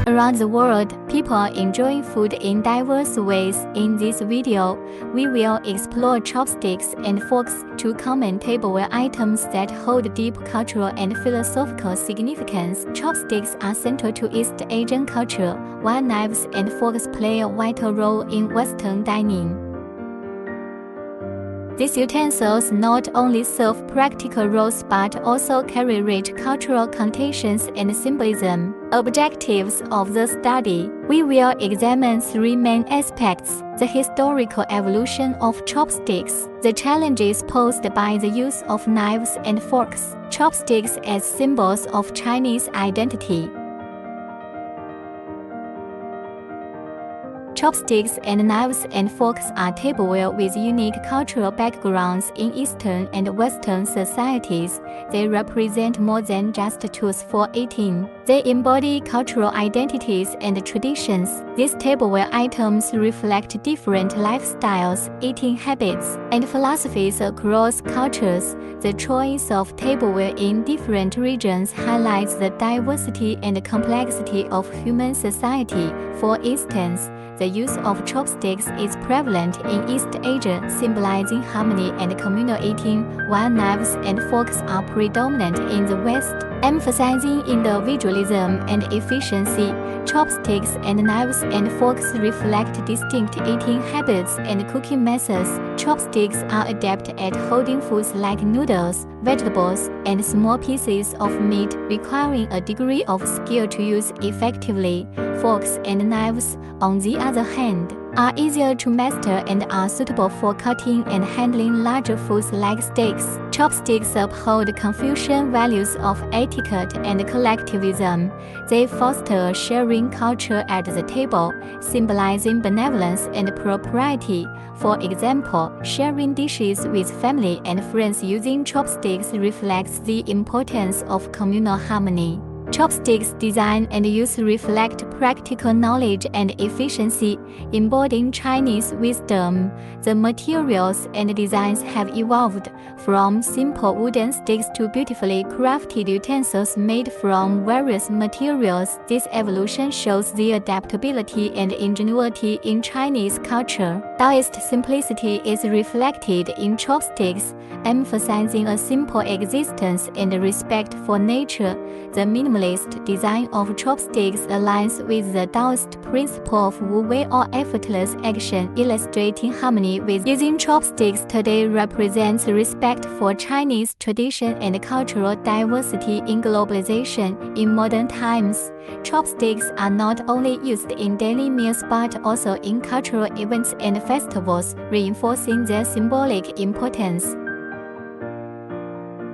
Around the world, people enjoy food in diverse ways. In this video, we will explore chopsticks and forks, two common tableware items that hold deep cultural and philosophical significance. Chopsticks are central to East Asian culture, while knives and forks play a vital role in Western dining. These utensils not only serve practical roles but also carry rich cultural connotations and symbolism. Objectives of the study: we will examine three main aspects: the historical evolution of chopsticks, the challenges posed by the use of knives and forks, chopsticks as symbols of Chinese identity. Chopsticks and knives and forks are tableware with unique cultural backgrounds in Eastern and Western societies. They represent more than just tools for eating. They embody cultural identities and traditions. These tableware items reflect different lifestyles, eating habits, and philosophies across cultures. The choice of tableware in different regions highlights the diversity and complexity of human society. For instance, the use of chopsticks is prevalent in East Asia, symbolizing harmony and communal eating, while knives and forks are predominant in the West, emphasizing individualism and efficiency. Chopsticks and knives and forks reflect distinct eating habits and cooking methods. Chopsticks are adept at holding foods like noodles, vegetables, and small pieces of meat, requiring a degree of skill to use effectively. Forks and knives, on the other hand, are easier to master and are suitable for cutting and handling larger foods like steaks. Chopsticks uphold Confucian values of etiquette and collectivism. They foster a sharing culture at the table, symbolizing benevolence and propriety. For example, sharing dishes with family and friends using chopsticks reflects the importance of communal harmony. Chopsticks' design and use reflect practical knowledge and efficiency, embodying Chinese wisdom. The materials and designs have evolved from simple wooden sticks to beautifully crafted utensils made from various materials. This evolution shows the adaptability and ingenuity in Chinese culture. Taoist simplicity is reflected in chopsticks, emphasizing a simple existence and respect for nature. The minimalist design of chopsticks aligns with the Taoist principle of Wu Wei or effortless action, illustrating harmony with using chopsticks today represents respect for Chinese tradition and cultural diversity in globalization. In modern times, chopsticks are not only used in daily meals but also in cultural events and festivals, reinforcing their symbolic importance.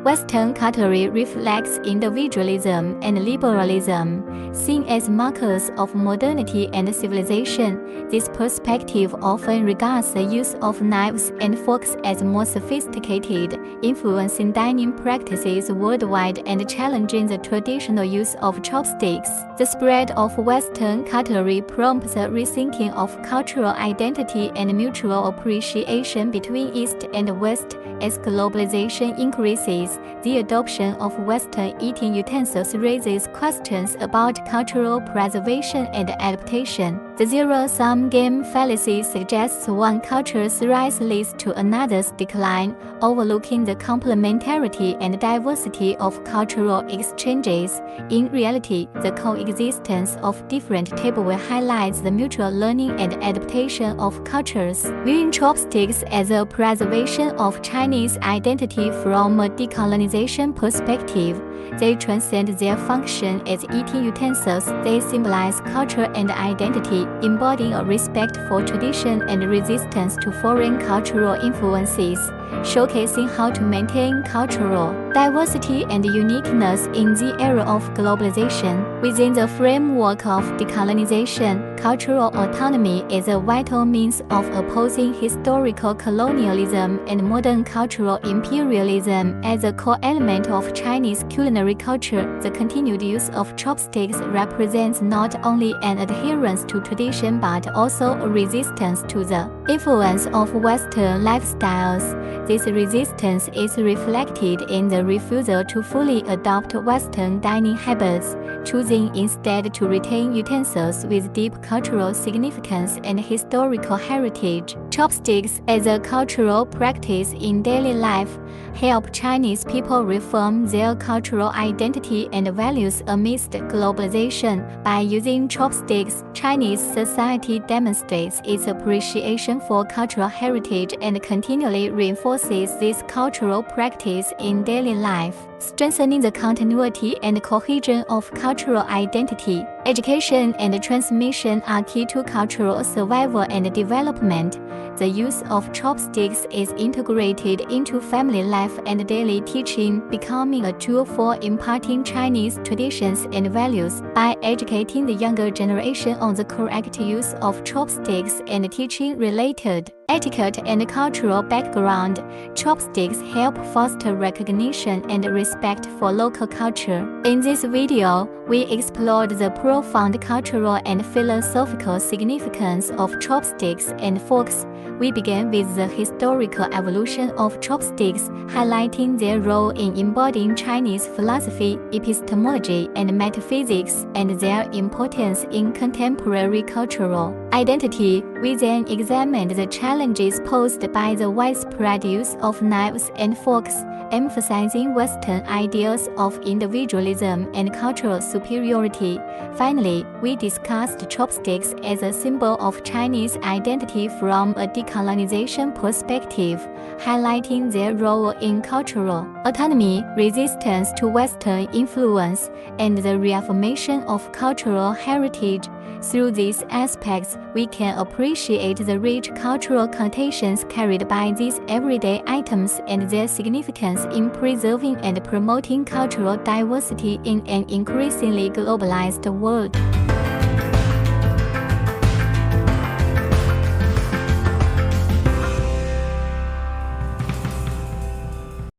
Western cutlery reflects individualism and liberalism. Seen as markers of modernity and civilization, this perspective often regards the use of knives and forks as more sophisticated, influencing dining practices worldwide and challenging the traditional use of chopsticks. The spread of Western cutlery prompts a rethinking of cultural identity and mutual appreciation between East and West. As globalization increases, the adoption of Western eating utensils raises questions about cultural preservation and adaptation. The zero-sum game fallacy suggests one culture's rise leads to another's decline, overlooking the complementarity and diversity of cultural exchanges. In reality, the coexistence of different tableware highlights the mutual learning and adaptation of cultures. Viewing chopsticks as a preservation of Chinese identity from a decolonization perspective, they transcend their function as eating utensils. They symbolize culture and identity, embodying a respect for tradition and resistance to foreign cultural influences, showcasing how to maintain cultural diversity and uniqueness in the era of globalization. Within the framework of decolonization, cultural autonomy is a vital means of opposing historical colonialism and modern cultural imperialism. As a core element of Chinese culinary culture, the continued use of chopsticks represents not only an adherence to tradition but also a resistance to the influence of Western lifestyles. This resistance is reflected in the refusal to fully adopt Western dining habits. choosing instead to retain utensils with deep cultural significance and historical heritage. Chopsticks, as a cultural practice in daily life, help Chinese people reform their cultural identity and values amidst globalization. By using chopsticks, Chinese society demonstrates its appreciation for cultural heritage and continually reinforces this cultural practice in daily life, strengthening the continuity and cohesion of cultural identity. Education and transmission are key to cultural survival and development. The use of chopsticks is integrated into family life and daily teaching, becoming a tool for imparting Chinese traditions and values. By educating the younger generation on the correct use of chopsticks and teaching related etiquette and cultural background, chopsticks help foster recognition and respect for local culture. In this video, we explored the profound cultural and philosophical significance of chopsticks and forks. We began with the historical evolution of chopsticks, highlighting their role in embodying Chinese philosophy, epistemology, and metaphysics, and their importance in contemporary cultural identity. We then examined the challenges posed by the widespread use of knives and forks, emphasizing Western ideas of individualism and cultural superiority. Finally, we discussed chopsticks as a symbol of Chinese identity from a decolonization perspective, highlighting their role in cultural autonomy, resistance to Western influence, and the reaffirmation of cultural heritage. Through these aspects, we can appreciate the rich cultural connotations carried by these everyday items and their significance in preserving and promoting cultural diversity in an increasingly globalized world.